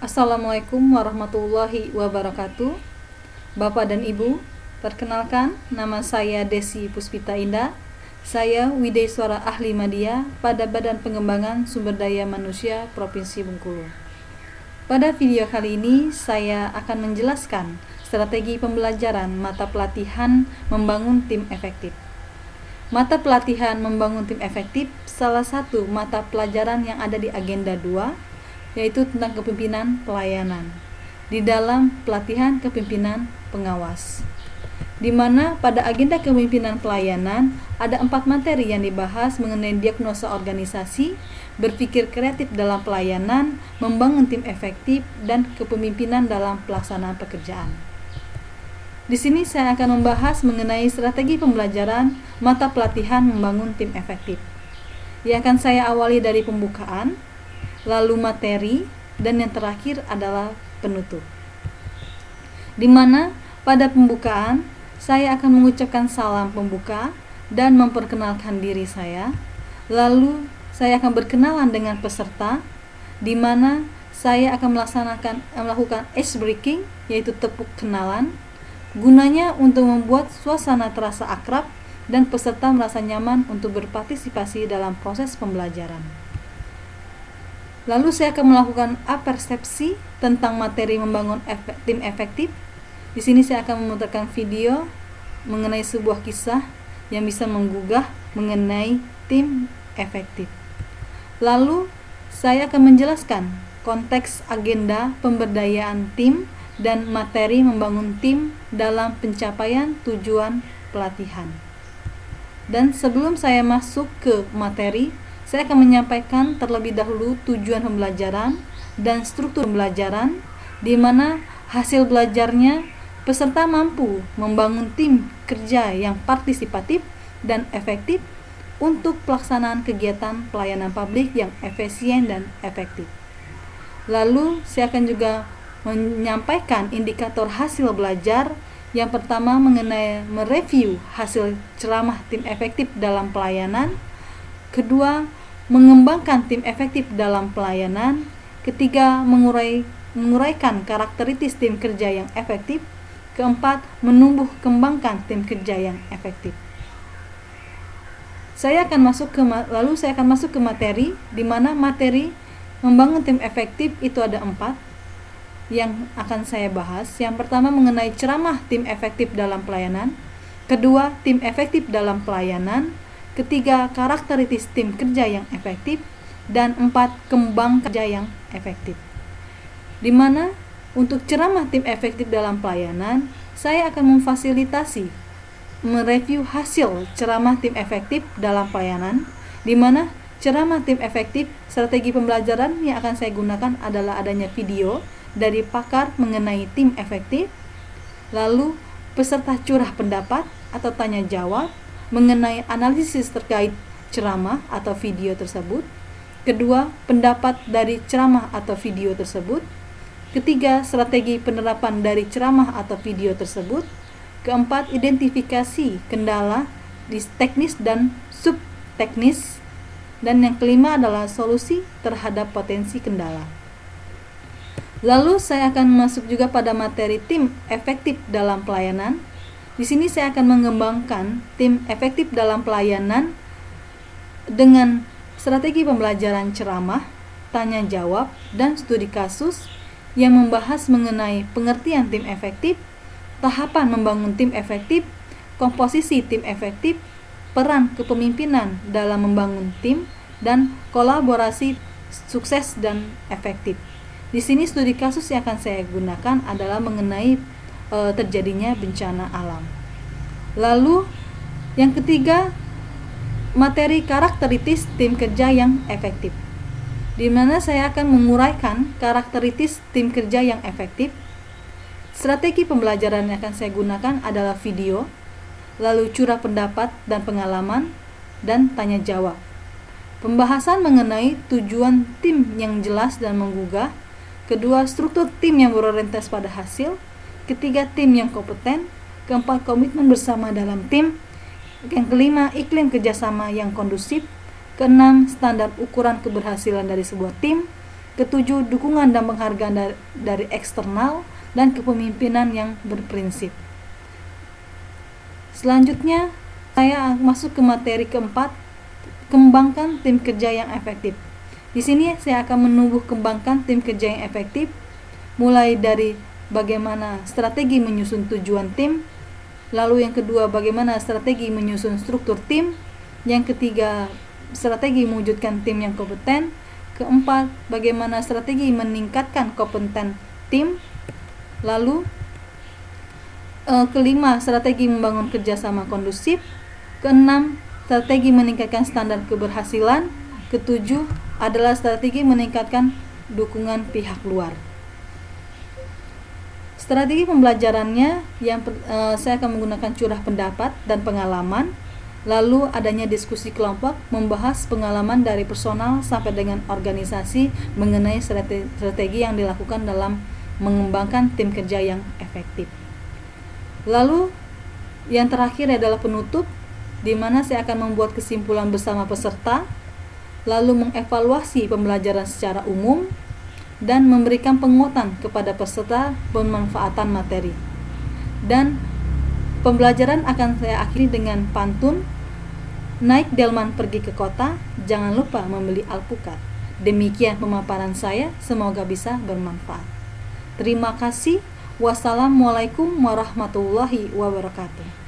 Assalamualaikum warahmatullahi wabarakatuh. Bapak dan Ibu, perkenalkan nama saya Desi Puspita Indah. Saya Wideiswara Ahli Media pada Badan Pengembangan Sumber Daya Manusia Provinsi Bengkulu. Pada video kali ini saya akan menjelaskan strategi pembelajaran mata pelatihan membangun tim efektif. Mata pelatihan membangun tim efektif salah satu mata pelajaran yang ada di agenda 2, yaitu tentang kepemimpinan pelayanan di dalam pelatihan kepemimpinan pengawas, di mana pada agenda kepemimpinan pelayanan ada 4 materi yang dibahas mengenai diagnosa organisasi, berpikir kreatif dalam pelayanan, membangun tim efektif, dan kepemimpinan dalam pelaksanaan pekerjaan. Di sini saya akan membahas mengenai strategi pembelajaran mata pelatihan membangun tim efektif. Yang akan saya awali dari pembukaan, lalu materi, dan yang terakhir adalah penutup. Di mana pada pembukaan saya akan mengucapkan salam pembuka dan memperkenalkan diri saya. Lalu saya akan berkenalan dengan peserta, di mana saya akan melakukan ice breaking, yaitu tepuk kenalan, gunanya untuk membuat suasana terasa akrab dan peserta merasa nyaman untuk berpartisipasi dalam proses pembelajaran. Lalu saya akan melakukan apersepsi tentang materi membangun tim efektif. Di sini saya akan memutarkan video mengenai sebuah kisah yang bisa menggugah mengenai tim efektif. Lalu saya akan menjelaskan konteks agenda pemberdayaan tim dan materi membangun tim dalam pencapaian tujuan pelatihan. Dan sebelum saya masuk ke materi, saya akan menyampaikan terlebih dahulu tujuan pembelajaran dan struktur pembelajaran, di mana hasil belajarnya peserta mampu membangun tim kerja yang partisipatif dan efektif untuk pelaksanaan kegiatan pelayanan publik yang efisien dan efektif. Lalu saya akan juga menyampaikan indikator hasil belajar. Yang pertama mengenai mereview hasil ceramah tim efektif dalam pelayanan. Kedua, mengembangkan tim efektif dalam pelayanan. Ketiga, menguraikan karakteristik tim kerja yang efektif. Keempat, menumbuh kembangkan tim kerja yang efektif. Lalu saya akan masuk ke materi, di mana materi membangun tim efektif itu ada 4 yang akan saya bahas. Yang pertama mengenai ceramah tim efektif dalam pelayanan. Kedua, tim efektif dalam pelayanan. Ketiga, karakteristik tim kerja yang efektif. Dan 4, kembang kerja yang efektif. Di mana untuk ceramah tim efektif dalam pelayanan, saya akan memfasilitasi mereview hasil ceramah tim efektif dalam pelayanan, di mana ceramah tim efektif, strategi pembelajaran yang akan saya gunakan adalah adanya video dari pakar mengenai tim efektif, lalu peserta curah pendapat atau tanya jawab mengenai analisis terkait ceramah atau video tersebut. Kedua, pendapat dari ceramah atau video tersebut. Ketiga, strategi penerapan dari ceramah atau video tersebut. Keempat, identifikasi kendala teknis dan subteknis. Dan yang kelima adalah solusi terhadap potensi kendala. Lalu saya akan masuk juga pada materi tim efektif dalam pelayanan. Di sini saya akan mengembangkan tim efektif dalam pelayanan dengan strategi pembelajaran ceramah, tanya jawab, dan studi kasus yang membahas mengenai pengertian tim efektif, tahapan membangun tim efektif, komposisi tim efektif, peran kepemimpinan dalam membangun tim, dan kolaborasi sukses dan efektif. Di sini studi kasus yang akan saya gunakan adalah mengenai terjadinya bencana alam. Lalu yang ketiga, materi karakteristik tim kerja yang efektif, di mana saya akan menguraikan karakteristik tim kerja yang efektif. Strategi pembelajaran yang akan saya gunakan adalah video, lalu curah pendapat dan pengalaman, dan tanya jawab. Pembahasan mengenai tujuan tim yang jelas dan menggugah. Kedua, struktur tim yang berorientasi pada hasil. Ketiga, tim yang kompeten. Keempat, komitmen bersama dalam tim. Yang kelima, iklim kerjasama yang kondusif. Keenam, standar ukuran keberhasilan dari sebuah tim. Ketujuh, dukungan dan penghargaan dari eksternal dan kepemimpinan yang berprinsip. Selanjutnya, saya masuk ke materi keempat, kembangkan tim kerja yang efektif. Di sini saya akan menumbuh kembangkan tim kerja yang efektif, mulai dari bagaimana strategi menyusun tujuan tim, lalu yang kedua bagaimana strategi menyusun struktur tim, yang ketiga strategi mewujudkan tim yang kompeten, keempat bagaimana strategi meningkatkan kompeten tim, lalu kelima strategi membangun kerjasama kondusif, keenam strategi meningkatkan standar keberhasilan, ketujuh adalah strategi meningkatkan dukungan pihak luar. Strategi pembelajarannya saya akan menggunakan curah pendapat dan pengalaman, lalu adanya diskusi kelompok membahas pengalaman dari personal sampai dengan organisasi mengenai strategi yang dilakukan dalam mengembangkan tim kerja yang efektif. Lalu yang terakhir adalah penutup, di mana saya akan membuat kesimpulan bersama peserta, lalu mengevaluasi pembelajaran secara umum, dan memberikan penguatan kepada peserta pemanfaatan materi. Dan pembelajaran akan saya akhiri dengan pantun, naik delman pergi ke kota, jangan lupa membeli alpukat. Demikian pemaparan saya, semoga bisa bermanfaat. Terima kasih. Wassalamualaikum warahmatullahi wabarakatuh.